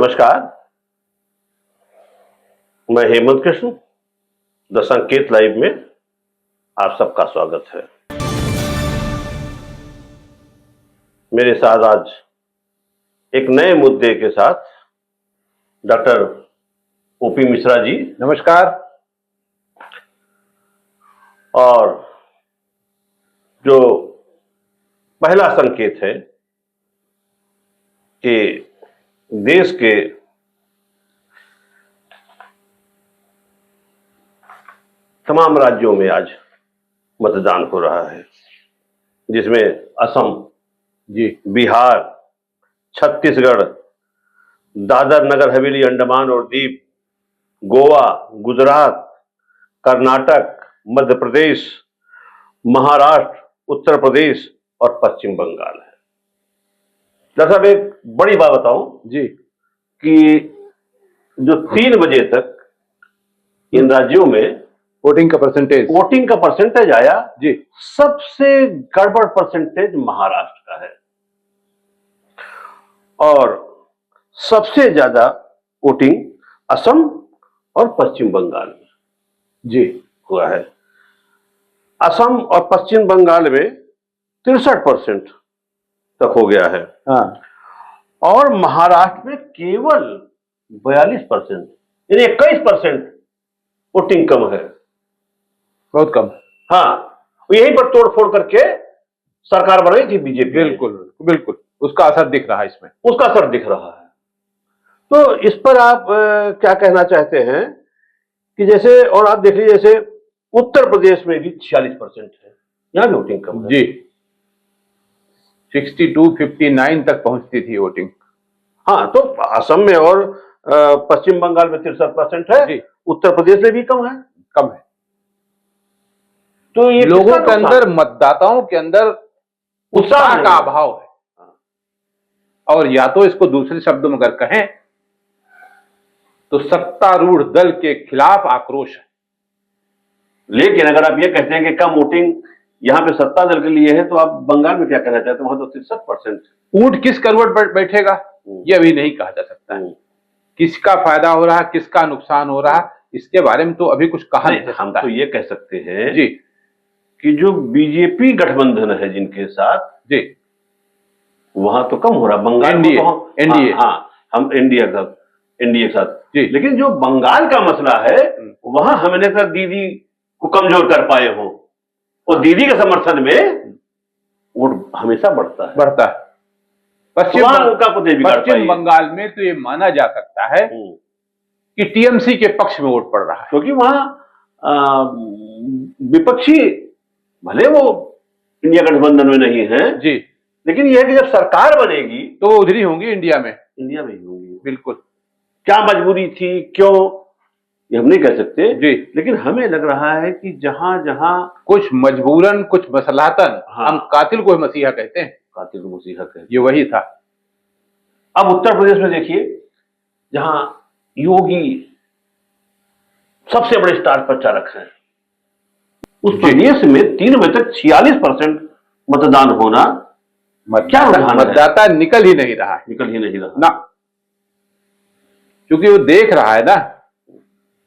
नमस्कार, मैं हेमंत कृष्ण। द संकेत लाइव में आप सबका स्वागत है। मेरे साथ आज एक नए मुद्दे के साथ डॉक्टर ओपी मिश्रा जी। नमस्कार। और जो पहला संकेत है कि देश के तमाम राज्यों में आज मतदान हो रहा है, जिसमें असम जी, बिहार, छत्तीसगढ़, दादर नगर हवेली, अंडमान और द्वीप, गोवा, गुजरात, कर्नाटक, मध्य प्रदेश, महाराष्ट्र, उत्तर प्रदेश और पश्चिम बंगाल है। डॉक्टर साहब, एक बड़ी बात बताऊं जी कि जो 3 बजे तक इन राज्यों में वोटिंग का परसेंटेज आया जी, सबसे गड़बड़ परसेंटेज महाराष्ट्र का है और सबसे ज्यादा वोटिंग असम और पश्चिम बंगाल में जी हुआ है। असम और पश्चिम बंगाल में 63% तक हो गया है। हाँ, और महाराष्ट्र में केवल 42%, यानी 21% वोटिंग कम है। बहुत कम। हाँ, यहीं पर तोड़फोड़ करके सरकार बन गई थी बीजेपी। बिल्कुल बिल्कुल, उसका असर दिख रहा है इसमें। उसका असर दिख रहा है। तो इस पर आप क्या कहना चाहते हैं कि जैसे, और आप देख लीजिए, जैसे उत्तर प्रदेश में भी 46% है, यहां भी वोटिंग कम है जी। 62-59 तक पहुंचती थी वोटिंग। हाँ, तो असम में और पश्चिम बंगाल में 63% है जी, उत्तर प्रदेश में भी कम है। कम है। तो ये लोगों के अंदर, मतदाताओं के अंदर उत्साह का अभाव है। और या तो इसको दूसरे शब्दों में अगर कहें तो सत्तारूढ़ दल के खिलाफ आक्रोश है। लेकिन अगर आप ये कहते हैं कि कम वोटिंग यहाँ पे सत्ता दल के लिए है, तो आप बंगाल में क्या कहना चाहते हैं? वहां तो 63%। ऊंट किस करवट बैठेगा ये अभी नहीं कहा जा सकता है। किसका फायदा हो रहा, किसका नुकसान हो रहा, इसके बारे में तो अभी कुछ कहा नहीं जा सकता। हम तो ये कह सकते हैं जी कि जो बीजेपी गठबंधन है जिनके साथ, जी, वहां तो कम हो रहा। बंगाल एनडीए, में तो एनडीए, हाँ, हम एनडीए के साथ जी। लेकिन जो बंगाल का मसला है, वहां हमने तक दीदी को कमजोर कर पाए हो, और दीदी के समर्थन में वोट हमेशा बढ़ता है। पश्चिम बंगाल में तो ये माना जा सकता है कि टीएमसी के पक्ष में वोट पड़ रहा है, क्योंकि वहां विपक्षी भले वो इंडिया गठबंधन में नहीं है जी, लेकिन यह है कि जब सरकार बनेगी तो वो उधर ही होंगी, इंडिया में ही होंगी। बिल्कुल। क्या मजबूरी थी, क्यों, ये हम नहीं कह सकते जी, लेकिन हमें लग रहा है कि जहां जहां कुछ मजबूरन, कुछ मसलातन, हाँ, हम कातिल को मसीहा कहते हैं, कातिल को मसीहा कहते हैं, ये वही था। अब उत्तर प्रदेश में देखिए, जहां योगी सबसे बड़े स्टार प्रचारक हैं, उस प्रदेश में 3 बजे तक 46% मतदान होना, क्या मतदाता निकल ही नहीं रहा ना, क्योंकि वो देख रहा है ना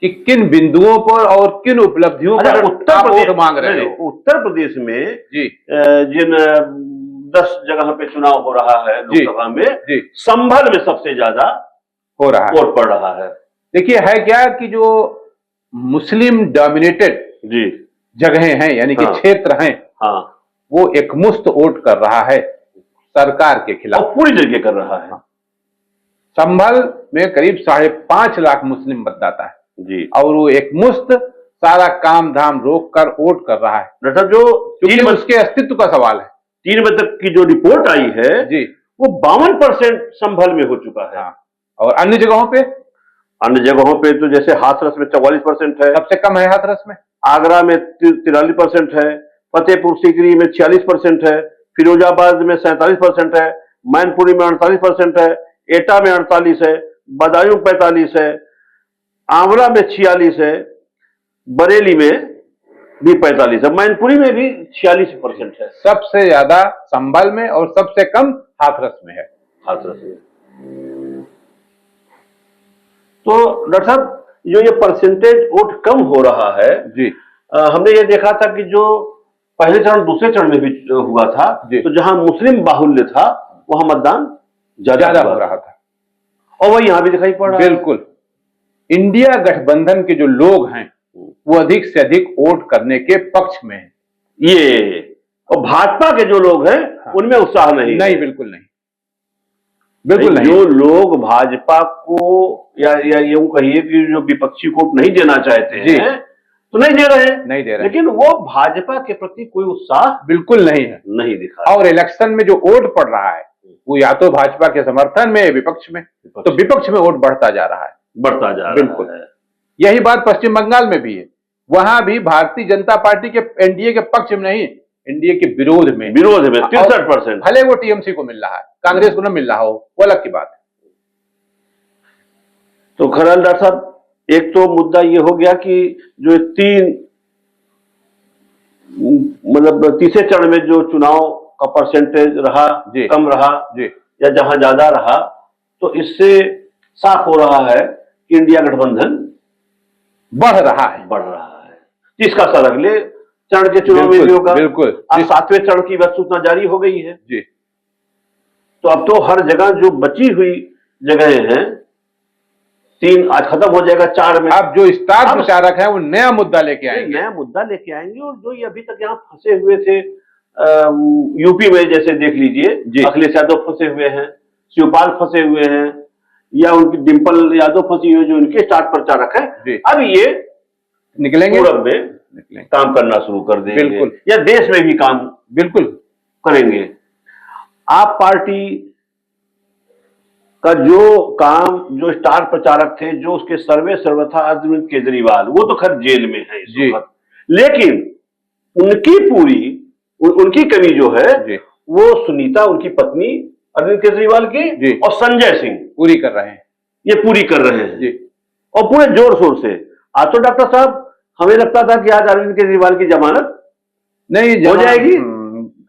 कि किन बिंदुओं पर और किन उपलब्धियों पर उत्तर प्रदेश मांग रहे हो। उत्तर प्रदेश में जी, जिन 10 जगह पे चुनाव हो रहा है लोकसभा में, संभल में सबसे ज्यादा हो रहा है, वोट पड़ रहा है। देखिए, है क्या कि जो मुस्लिम डोमिनेटेड जी जगहें हैं, यानी कि क्षेत्र हैं, हाँ, वो एकमुश्त वोट कर रहा है सरकार के खिलाफ, और पूरी जगह कर रहा है। संभल में करीब 5.5 लाख मुस्लिम मतदाता है जी, और वो एकमुश्त सारा काम धाम रोक कर वोट कर रहा है। डॉक्टर, जो क्योंकि उसके अस्तित्व का सवाल है। 3 बजे तक की जो रिपोर्ट आई है जी, वो 52% संभल में हो चुका है। और अन्य जगहों पे तो जैसे हाथरस में 44% है, सबसे कम है हाथरस में, आगरा में 43% है, फतेहपुर सीकरी में 46% है, फिरोजाबाद में 47% है, मैनपुरी में 48% है, एटा में 48 है, बदायूं 45 है, आंवला में 46 है, बरेली में भी 45 है, मैनपुरी में भी 46% है। सबसे ज्यादा संभल में और सबसे कम हाथरस में है। हाथरस में तो डॉक्टर साहब जो ये परसेंटेज वोट कम हो रहा है जी हमने ये देखा था कि जो पहले चरण दूसरे चरण में भी हुआ था जी। तो जहां मुस्लिम बाहुल्य था वहां मतदान ज्यादा हो रहा था और वही यहाँ भी दिखाई पड़ रहा है। बिल्कुल। इंडिया गठबंधन के जो लोग हैं वो अधिक से अधिक वोट करने के पक्ष में हैं। ये और भाजपा के जो लोग हैं हाँ। उनमें उत्साह नहीं नहीं, बिल्कुल नहीं, बिल्कुल नहीं। जो लोग भाजपा को या यूं कहिए कि जो विपक्षी को नहीं देना चाहते जी। हैं तो नहीं दे रहे हैं, नहीं दे रहे हैं। लेकिन वो भाजपा के प्रति कोई उत्साह बिल्कुल नहीं है, नहीं दिखा। और इलेक्शन में जो वोट पड़ रहा है वो या तो भाजपा के समर्थन में, विपक्ष में, तो विपक्ष में वोट बढ़ता जा रहा है, बढ़ता जा रहा बिल्कुल है। यही बात पश्चिम बंगाल में भी है। वहां भी भारतीय जनता पार्टी के एनडीए के पक्ष में नहीं, एनडीए के विरोध में 63%। भले वो टीएमसी को मिल रहा है, कांग्रेस को न मिल रहा हो, वो अलग की बात है। तो खरल डॉक्टर साहब एक तो मुद्दा ये हो गया कि जो मतलब तीसरे चरण में जो चुनाव का परसेंटेज रहा कम रहा जी या जहां ज्यादा रहा, तो इससे साफ हो रहा है कि इंडिया गठबंधन बढ़ रहा है। जिसका असर अगले चरण के चुनाव में भी होगा। बिल्कुल। अब 7वें चरण की अधिसूचना जारी हो गई है जी। तो अब तो हर जगह जो बची हुई जगहें हैं 3 आज खत्म हो जाएगा, 4 में अब जो स्टार प्रचारक हैं वो नया मुद्दा लेके आएंगे, और जो ये अभी तक यहाँ फंसे हुए थे यूपी में जैसे देख लीजिए अखिलेश यादव फंसे हुए हैं, शिवपाल फंसे हुए हैं, या उनकी डिंपल यादव फंसी हुई जो उनके स्टार प्रचारक है, अब ये निकलेंगे, पूरब में काम करना शुरू कर देंगे, बिल्कुल, या देश में भी काम बिल्कुल करेंगे। आप पार्टी का जो काम, जो स्टार प्रचारक थे, जो उसके सर्वे सर्वथा अरविंद केजरीवाल, वो तो खैर जेल में है इस वक्त, लेकिन उनकी कमी जो है वो सुनीता उनकी पत्नी अरविंद केजरीवाल की और संजय सिंह पूरी कर रहे हैं, ये पूरी कर रहे हैं जी, और पूरे जोर शोर से। आज तो डॉक्टर साहब हमें लगता था कि आज अरविंद केजरीवाल की जमानत नहीं हो जाएगी।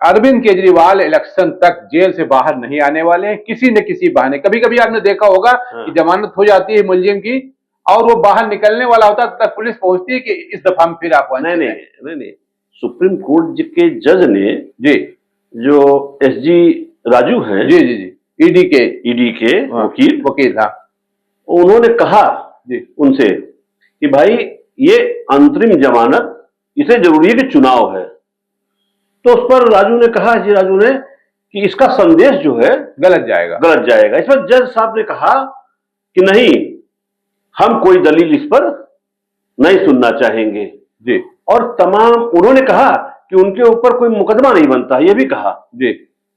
अरविंद केजरीवाल इलेक्शन तक जेल से बाहर नहीं आने वाले हैं, किसी न किसी बहाने। कभी कभी आपने देखा होगा कि जमानत हो जाती है मुलजिम की और वो बाहर निकलने वाला होता है, तब पुलिस पहुंचती है कि इस दफा हम फिर आप नहीं। सुप्रीम कोर्ट के जज ने जी, जो एसजी राजू हैं जी जी जी ईडी के वकील हाँ, उन्होंने कहा जी उनसे कि भाई ये अंतरिम जमानत इसे जरूरी है कि चुनाव है। तो उस पर राजू ने कहा कि इसका संदेश जो है गलत जाएगा। इस पर जज साहब ने कहा कि नहीं, हम कोई दलील इस पर नहीं सुनना चाहेंगे जी, और तमाम उन्होंने कहा कि उनके ऊपर कोई मुकदमा नहीं बनता, ये भी कहा जी,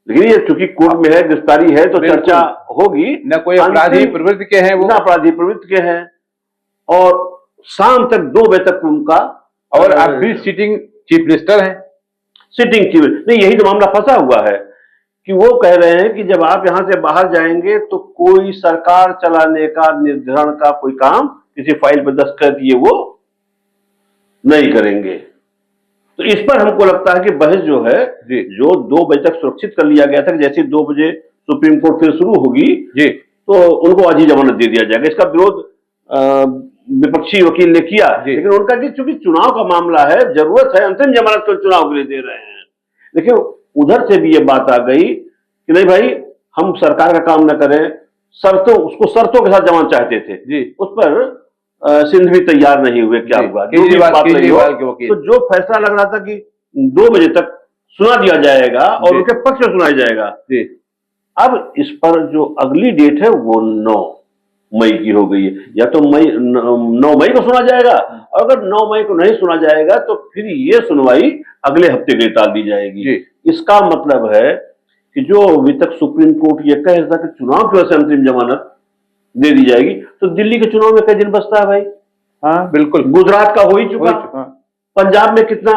लेकिन ये चूंकि कोर्ट में है, गिरफ्तारी है, तो चर्चा होगी। न कोई अपराधी प्रवृत्ति के हैं, वो ना अपराधी प्रवृत्ति के हैं, और शाम तक 2 बजे तक उनका, और अब भी सिटिंग चीफ मिनिस्टर हैं, नहीं, यही तो मामला फंसा हुआ है कि वो कह रहे हैं कि जब आप यहां से बाहर जाएंगे तो कोई सरकार चलाने का, निर्धारण का कोई काम किसी फाइल पर दस्तखत किए वो नहीं करेंगे। तो इस पर हमको लगता है कि बहस जो है जो 2 बजे तक सुरक्षित कर लिया गया था, जैसे 2 बजे सुप्रीम कोर्ट फिर शुरू होगी जी, तो उनको आज ही जमानत दे दिया जाएगा। इसका विरोध विपक्षी वकील ने किया, लेकिन उनका कि चूंकि चुनाव का मामला है, जरूरत है, अंतिम जमानत को चुनाव के लिए दे रहे हैं। लेकिन उधर से भी ये बात आ गई कि नहीं भाई, हम सरकार का काम न करें, उसको शर्तों के साथ जमानत चाहते थे जी, उस पर सिंध भी तैयार नहीं हुए। क्या हुआ, केजरीवाल के वकील, तो जो फैसला लग रहा था कि 2 बजे तक सुना दिया जाएगा और उनके पक्ष में सुनाया जाएगा जी, अब इस पर जो अगली डेट है वो 9 मई की हो गई है। या तो 9 मई को सुना जाएगा, और अगर 9 मई को नहीं सुना जाएगा तो फिर ये सुनवाई अगले हफ्ते के लिए टाल दी जाएगी। इसका मतलब है कि जो अभी तक सुप्रीम कोर्ट ये कह रहा था कि चुनाव की वजह से अंतरिम जमानत दे दी जाएगी, तो दिल्ली के चुनाव में कई दिन बचता है भाई। हाँ बिल्कुल, गुजरात का हो ही चुका, पंजाब में कितना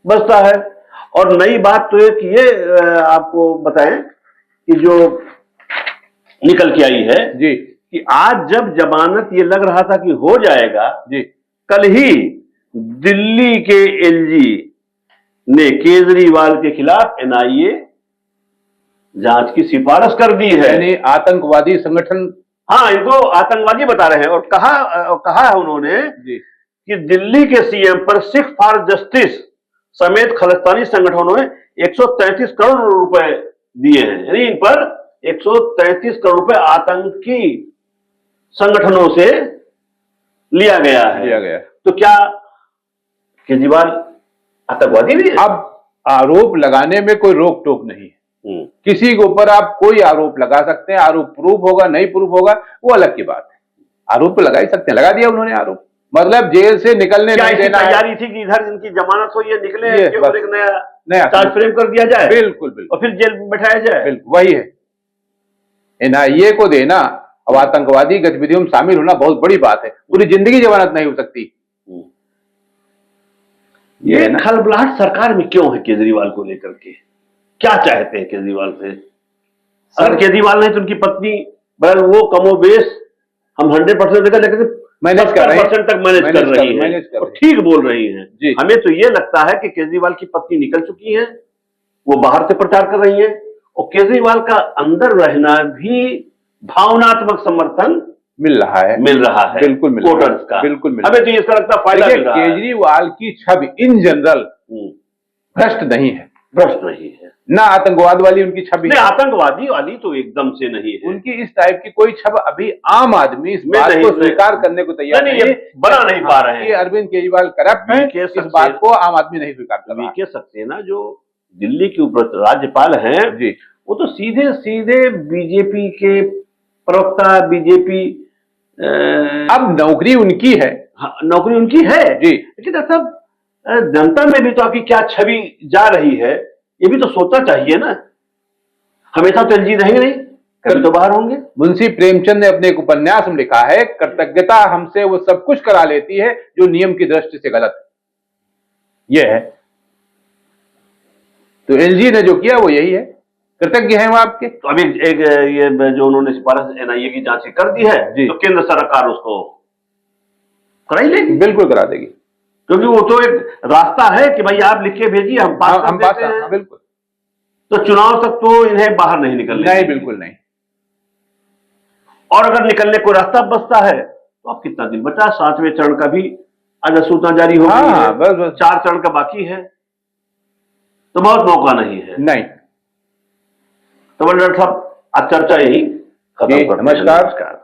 बचता है। और नई बात तो एक ये आपको बताएं कि जो निकल के आई है जी, कि आज जब जमानत ये लग रहा था कि हो जाएगा जी, कल ही दिल्ली के एलजी ने केजरीवाल के खिलाफ एनआईए जांच की सिफारिश कर दी है। यानी आतंकवादी संगठन हाँ, इनको आतंकवादी बता रहे हैं। और कहा है उन्होंने जी कि दिल्ली के सीएम पर सिख फॉर जस्टिस समेत खालिस्तानी संगठनों ने 133 करोड़ रुपए दिए हैं। यानी इन पर 133 करोड़ रुपए आतंकी संगठनों से लिया गया है। तो क्या केजरीवाल आतंकवादी भी है? अब आरोप लगाने में कोई रोक टोक नहीं है। किसी के ऊपर आप कोई आरोप लगा सकते हैं, आरोप प्रूफ होगा नहीं प्रूफ होगा वो अलग की बात है। आरोप तो लगा ही सकते हैं, लगा दिया उन्होंने आरोप, मतलब जेल से निकलने नहीं देना। तैयारी थी कि इधर इनकी जमानत हो, ये निकले और एक नया चार्ज फ्रेम कर दिया जाए। बिल्कुल बिल्कुल, और फिर जेल में बैठाया जाए। बिल्कुल वही है। एनआईए को देना अब आतंकवादी गतिविधियों में शामिल होना बहुत बड़ी बात है, पूरी जिंदगी जमानत नहीं हो सकती। ये खलबलाहट सरकार में क्यों है केजरीवाल को लेकर के? क्या चाहते हैं केजरीवाल से? अगर केजरीवाल नहीं तो उनकी पत्नी, वो कमोबेश हम 100% देकर लेकर मैनेज कर रही है, तक मैनेज कर रही है और ठीक बोल रही हैं। हमें तो ये लगता है कि केजरीवाल की पत्नी निकल चुकी है, वो बाहर से प्रचार कर रही है और केजरीवाल का अंदर रहना भी भावनात्मक समर्थन मिल रहा है। बिल्कुल मिल वोटर्स का, बिल्कुल मिल हमें तो इसका लगता है फायदा मिल रहा है। केजरीवाल की छवि इन जनरल भ्रष्ट नहीं है, ना आतंकवाद वाली उनकी छवि, नहीं आतंकवादी वाली तो एकदम से नहीं है। उनकी इस टाइप की कोई छवि अभी आम आदमी इस बात को स्वीकार करने को तैयार नहीं, बना नहीं पा रहे हैं। अरविंद केजरीवाल करप्ट है, इस बात को आम आदमी नहीं स्वीकार कर रहा। वीके सक्सेना जो दिल्ली के उप राज्यपाल हैं जी, वो तो सीधे सीधे बीजेपी के प्रवक्ता, बीजेपी अब नौकरी उनकी है। हाँ, नौकरी उनकी है जी, लेकिन साहब जनता में भी तो आपकी क्या छवि जा रही है ये भी तो सोचना चाहिए ना। हमेशा तो एलजी रहेंगे नहीं, कभी तो बाहर होंगे। मुंशी प्रेमचंद ने अपने एक उपन्यास में लिखा है, कृतज्ञता हमसे वो सब कुछ करा लेती है जो नियम की दृष्टि से गलत है। यह है तो एलजी ने जो किया वो यही है, कृतज्ञ हैं वो आपके। तो अभी एक ये जो उन्होंने सिफारिश एनआईए की जांच कर दी है तो केंद्र सरकार उसको करा ही लेगी, बिल्कुल करा देगी, क्योंकि वो तो एक रास्ता है कि भाई आप लिख के भेजिए, हम पास कर देते हैं। बिल्कुल, तो चुनाव तक तो इन्हें बाहर नहीं निकलने, नहीं बिल्कुल नहीं। और अगर निकलने को रास्ता बचता है तो अब कितना दिन बचा? 7वें चरण का भी अधिसूचना जारी हो गई है, बस 4 चरण का बाकी है, तो बहुत मौका नहीं है। नहीं तो डॉक्टर साहब आज चर्चा यही खत्म करते हैं। नमस्कार।